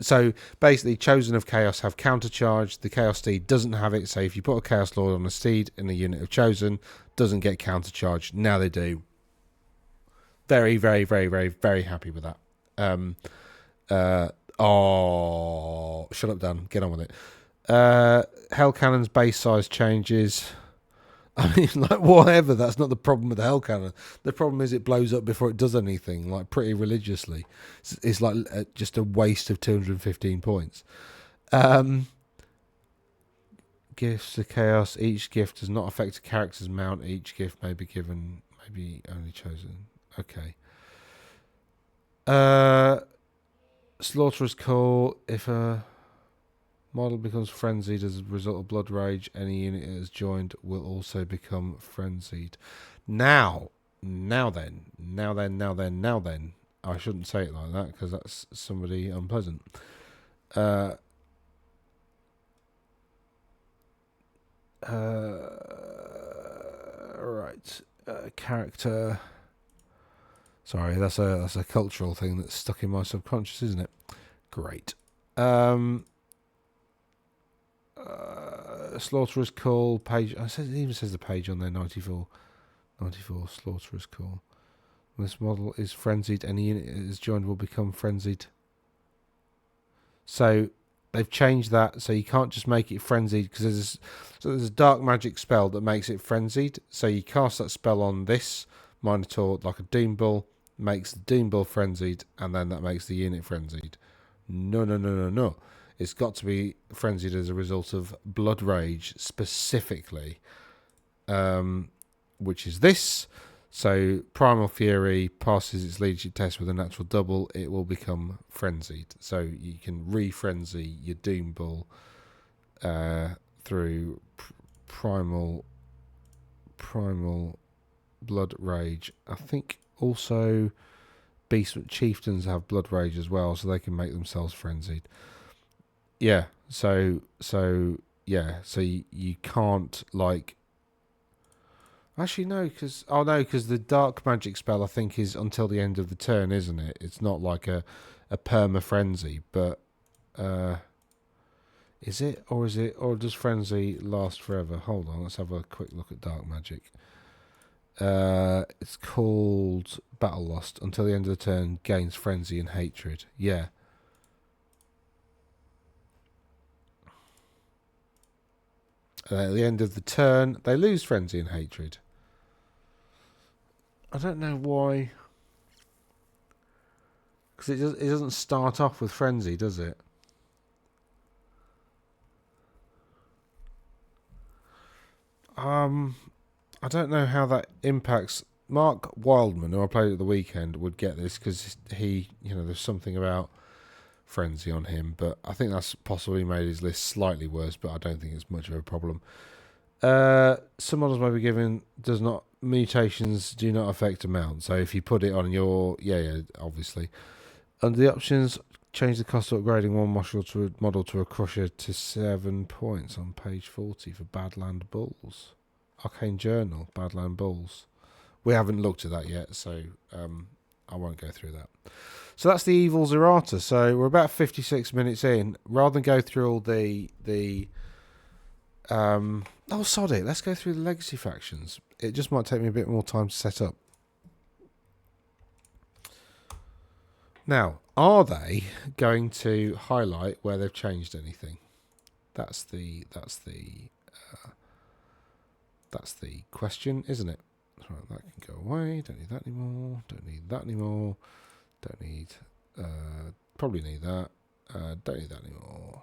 so basically Chosen of Chaos have countercharge. The Chaos Steed doesn't have it. So if you put a Chaos Lord on a Steed in a unit of Chosen, doesn't get countercharge. Now they do. Very, very, very, very, very happy with that. Shut up, Dan. Get on with it. Hell Cannon's base size changes. I mean, like, whatever. That's not the problem with the Hell Cannon. The problem is it blows up before it does anything, like, pretty religiously. It's like just a waste of 215 points. Gifts to Chaos. Each gift does not affect a character's mount. Each gift may be given, maybe only chosen. Okay. Slaughterer's Call. If a model becomes frenzied as a result of blood rage, any unit it has joined will also become frenzied. Now then. I shouldn't say it like that because that's somebody unpleasant. Right. Character. Sorry, that's a cultural thing that's stuck in my subconscious, isn't it? Great. Slaughterer's Call page. It even says the page on there. 94 Slaughterer's Call. When this model is frenzied, any unit it is joined will become frenzied. So they've changed that, so you can't just make it frenzied because there's a dark magic spell that makes it frenzied. So you cast that spell on this Minotaur like a Doom Bull, makes the Doom Bull frenzied, and then that makes the unit frenzied. No. It's got to be frenzied as a result of blood rage specifically, which is this. So Primal Fury passes its leadership test with a natural double. It will become frenzied. So you can re-frenzy your Doom Bull through primal blood rage. I think also beast chieftains have blood rage as well, so they can make themselves frenzied. Yeah. So you can't like. Actually, no, because the dark magic spell I think is until the end of the turn, isn't it? It's not like a perma frenzy, but is it or does frenzy last forever? Hold on, let's have a quick look at dark magic. It's called Battle Lost. Until the end of the turn, gains frenzy and hatred. Yeah. At the end of the turn, they lose frenzy and hatred. I don't know why. Because it doesn't start off with frenzy, does it? I don't know how that impacts. Mark Wildman, who I played at the weekend, would get this because he, there's something about frenzy on him, but I think that's possibly made his list slightly worse, but I don't think it's much of a problem. Some models may be given mutations do not affect amount. So if you put it on your obviously. Under the options, change the cost of upgrading one model to a crusher to 7 points on page 40 for Badland Bulls. Arcane Journal, Badland Bulls. We haven't looked at that yet, so I won't go through that. So that's the Evils Errata. So we're about 56 minutes in. Rather than go through all the sod it. Let's go through the legacy factions. It just might take me a bit more time to set up. Now, are they going to highlight where they've changed anything? That's the question, isn't it? Right, that can go away. Don't need that anymore. Don't need that anymore. Don't need. Probably need that. Don't need that anymore.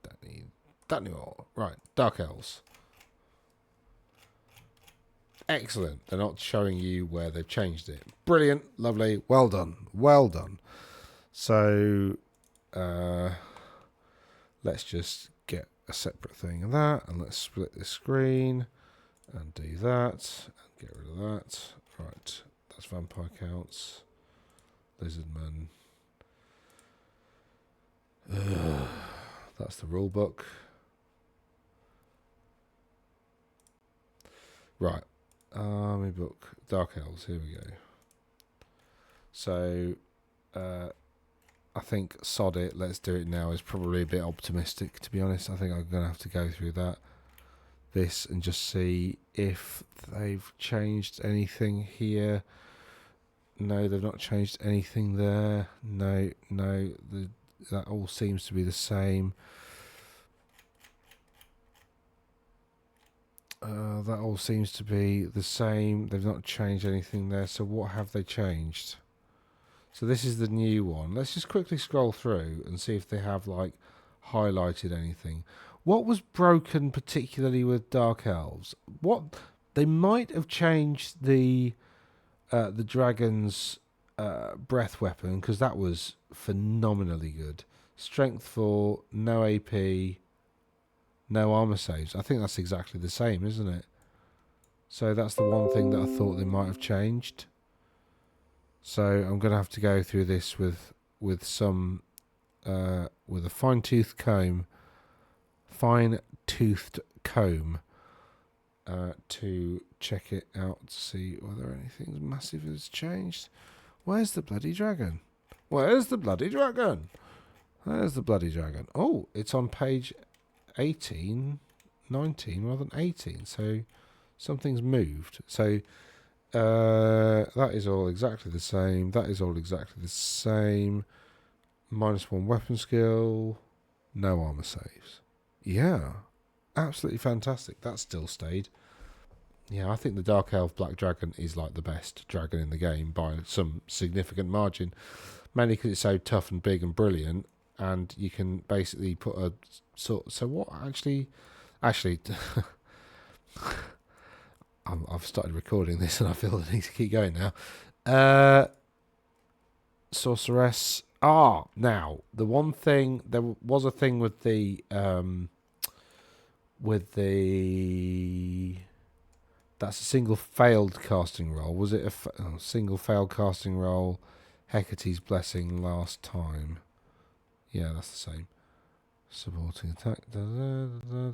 Don't need that anymore. Right, Dark Elves. Excellent. They're not showing you where they've changed it. Brilliant. Lovely. Well done. Well done. So, let's just get a separate thing of that, and let's split this screen and do that and get rid of that. Right, that's vampire counts. Lizardman. That's the rule book. Right, army book, Dark Elves. Here we go. So, I think sod it, let's do it now is probably a bit optimistic, to be honest. I think I'm going to have to go through this and just see if they've changed anything here. No, they've not changed anything there. No, that all seems to be the same. That all seems to be the same. They've not changed anything there. So what have they changed? So this is the new one. Let's just quickly scroll through and see if they have like highlighted anything. What was broken particularly with Dark Elves? What they might have changed the dragon's breath weapon, because that was phenomenally good. Strength 4, no AP, no armor saves. I think that's exactly the same, isn't it? So that's the one thing that I thought they might have changed. So I'm going to have to go through this with some with a fine-toothed comb to check it out to see whether anything massive has changed. Where's the bloody dragon? Where's the bloody dragon? There's the bloody dragon. Oh, it's on page 18, 19 rather than 18. So something's moved. So that is all exactly the same. That is all exactly the same. -1 weapon skill. No armor saves. Yeah. Absolutely fantastic. That still stayed. Yeah, I think the Dark Elf Black Dragon is like the best dragon in the game by some significant margin. Mainly because it's so tough and big and brilliant. And you can basically put a sort. So what actually I've started recording this and I feel the need to keep going now. Sorceress. Now the one thing, there was a thing with the that's a single failed casting roll. Was it a single failed casting roll? Hecate's blessing last time. Yeah, that's the same. Supporting attack. The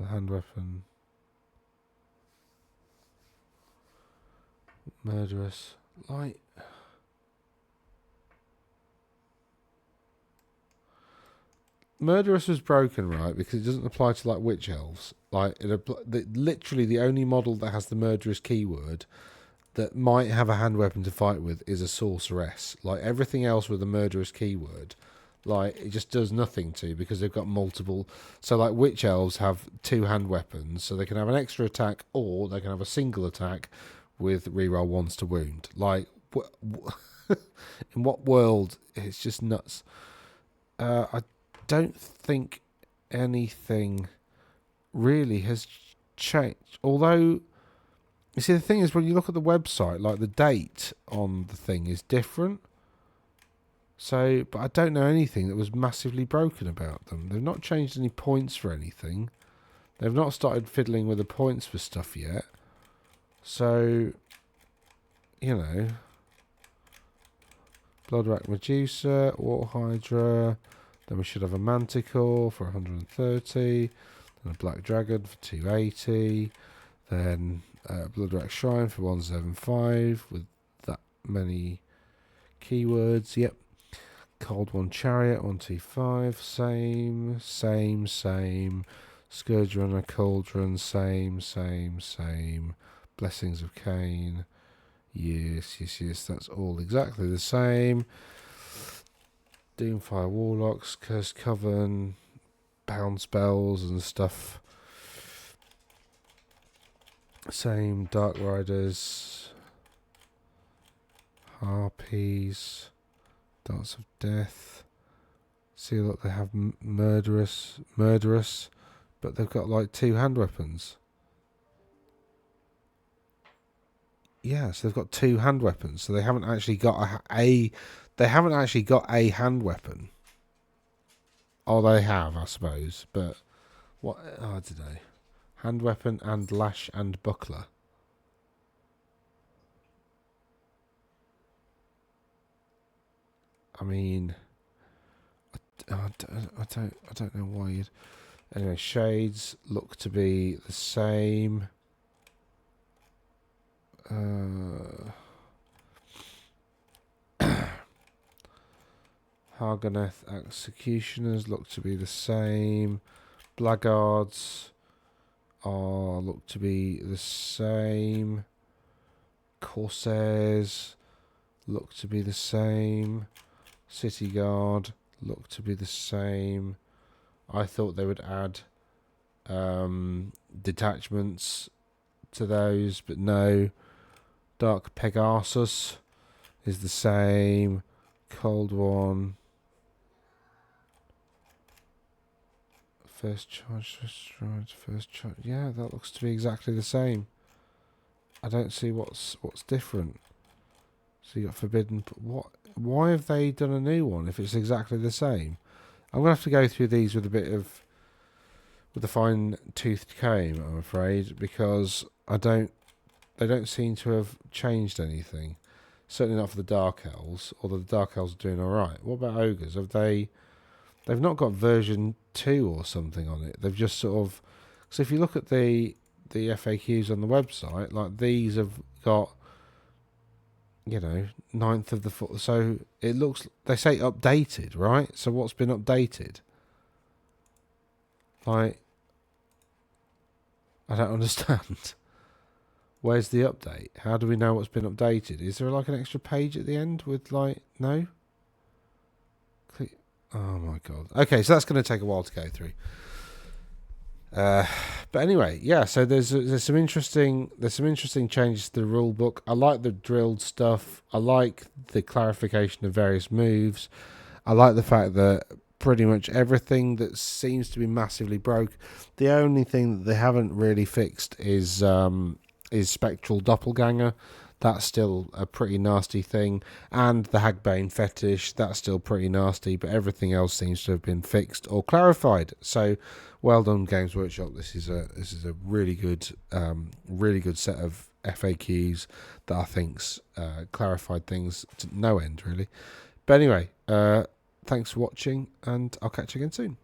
hand weapon. Murderous. Like. Murderous was broken, right? Because it doesn't apply to like witch elves. Like literally the only model that has the murderous keyword that might have a hand weapon to fight with is a sorceress. Like everything else with a murderous keyword, like it just does nothing to, because they've got multiple. So like witch elves have 2 hand weapons, so they can have an extra attack or they can have a single attack with reroll 1s to wound. Like in what world? It's just nuts. I don't think anything really has changed. Although, you see, the thing is, when you look at the website, like the date on the thing is different. So, but I don't know anything that was massively broken about them. They've not changed any points for anything. They've not started fiddling with the points for stuff yet. So, you know, Bloodrack Medusa, Water Hydra. Then we should have a Manticore for 130. Then a Black Dragon for 280. Then Bloodrack Shrine for 175 with that many keywords. Yep. Cold One Chariot 125. Same. Scourge Runner Cauldron. Same. Blessings of Cain. Yes. That's all exactly the same. Doomfire Warlocks, Cursed Coven, Bound Spells and stuff. Same. Dark Riders, Harpies, Darts of Death. See, look, they have Murderous, but they've got like 2 hand weapons. Yeah, so they've got 2 hand weapons, so they haven't actually got they haven't actually got a hand weapon. Oh, they have, I suppose. But what? Oh, I don't know. Hand weapon and lash and buckler. I mean, I don't know why you'd. Anyway, shades look to be the same. Harganeth Executioners look to be the same. Blackguards look to be the same. Corsairs look to be the same. City Guard look to be the same. I thought they would add detachments to those, but no. Dark Pegasus is the same. Cold One. First charge. Yeah, that looks to be exactly the same. I don't see what's different. So you got Forbidden. What? Why have they done a new one if it's exactly the same? I'm gonna have to go through these with a fine-toothed comb, I'm afraid, because they don't seem to have changed anything. Certainly not for the Dark Elves, although the Dark Elves are doing alright. What about Ogres? They've not got version 2 or something on it. They've just sort of... So if you look at the FAQs on the website, like these have got, 9th of the foot. So it looks... They say updated, right? So what's been updated? Like... I don't understand. Where's the update? How do we know what's been updated? Is there like an extra page at the end with like... No? Click. Oh my god. Okay, so that's going to take a while to go through. But anyway, yeah. So there's some interesting changes to the rule book. I like the drilled stuff. I like the clarification of various moves. I like the fact that pretty much everything that seems to be massively broke. The only thing that they haven't really fixed is Spectral Doppelganger. That's still a pretty nasty thing. And the Hagbane Fetish, that's still pretty nasty, but everything else seems to have been fixed or clarified. So well done, Games Workshop. This is a really good set of FAQs that I think's clarified things to no end, really. But anyway, thanks for watching, and I'll catch you again soon.